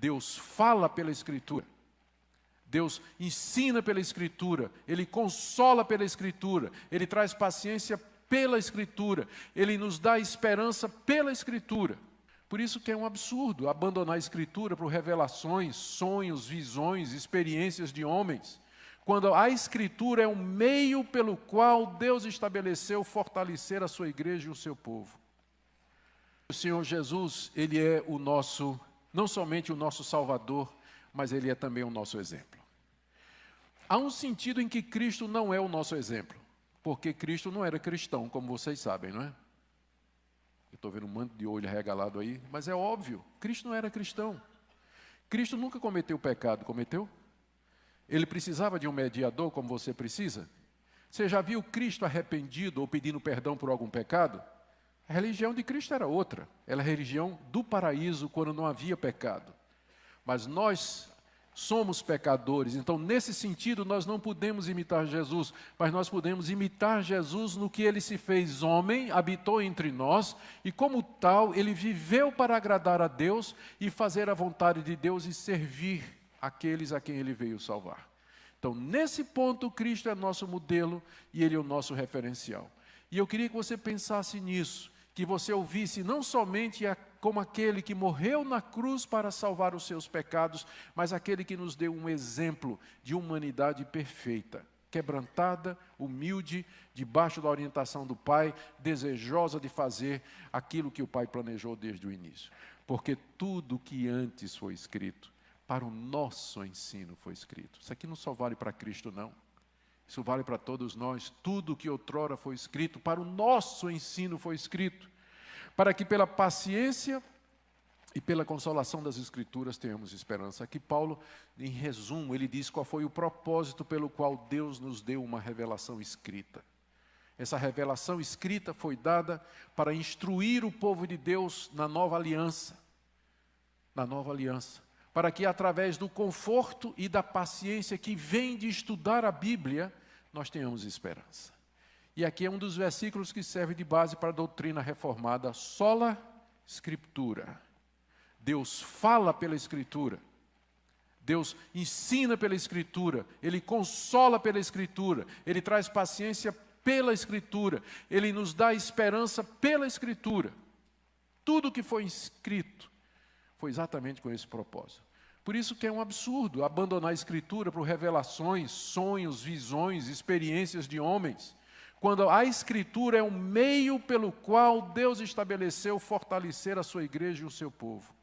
Deus fala pela Escritura. Deus ensina pela Escritura, Ele consola pela Escritura, Ele traz paciência pela Escritura, Ele nos dá esperança pela Escritura. Por isso que é um absurdo abandonar a Escritura por revelações, sonhos, visões, experiências de homens, quando a Escritura é um meio pelo qual Deus estabeleceu fortalecer a sua igreja e o seu povo. O Senhor Jesus, Ele é o nosso, não somente o nosso Salvador, mas Ele é também o nosso exemplo. Há um sentido em que Cristo não é o nosso exemplo, porque Cristo não era cristão, como vocês sabem, não é? Eu estou vendo um manto de olho regalado aí, mas é óbvio, Cristo não era cristão. Cristo nunca cometeu pecado, cometeu? Ele precisava de um mediador, como você precisa? Você já viu Cristo arrependido ou pedindo perdão por algum pecado? A religião de Cristo era outra, era a religião do paraíso, quando não havia pecado. Mas nós somos pecadores, então nesse sentido nós não podemos imitar Jesus, mas nós podemos imitar Jesus no que Ele se fez homem, habitou entre nós, e como tal Ele viveu para agradar a Deus e fazer a vontade de Deus e servir aqueles a quem Ele veio salvar. Então nesse ponto Cristo é nosso modelo e Ele é o nosso referencial. E eu queria que você pensasse nisso, que você ouvisse não somente como aquele que morreu na cruz para salvar os seus pecados, mas aquele que nos deu um exemplo de humanidade perfeita, quebrantada, humilde, debaixo da orientação do Pai, desejosa de fazer aquilo que o Pai planejou desde o início. Porque tudo que antes foi escrito, para o nosso ensino foi escrito. Isso aqui não só vale para Cristo, não. Isso vale para todos nós. Tudo que outrora foi escrito, para o nosso ensino foi escrito, para que pela paciência e pela consolação das Escrituras tenhamos esperança. Aqui Paulo, em resumo, ele diz qual foi o propósito pelo qual Deus nos deu uma revelação escrita. Essa revelação escrita foi dada para instruir o povo de Deus na nova aliança. Na nova aliança. Para que através do conforto e da paciência que vem de estudar a Bíblia, nós tenhamos esperança. E aqui é um dos versículos que serve de base para a doutrina reformada, sola Scriptura. Deus fala pela Escritura, Deus ensina pela Escritura, Ele consola pela Escritura, Ele traz paciência pela Escritura, Ele nos dá esperança pela Escritura. Tudo que foi escrito foi exatamente com esse propósito. Por isso que é um absurdo abandonar a Escritura por revelações, sonhos, visões, experiências de homens, quando a Escritura é um meio pelo qual Deus estabeleceu fortalecer a sua igreja e o seu povo.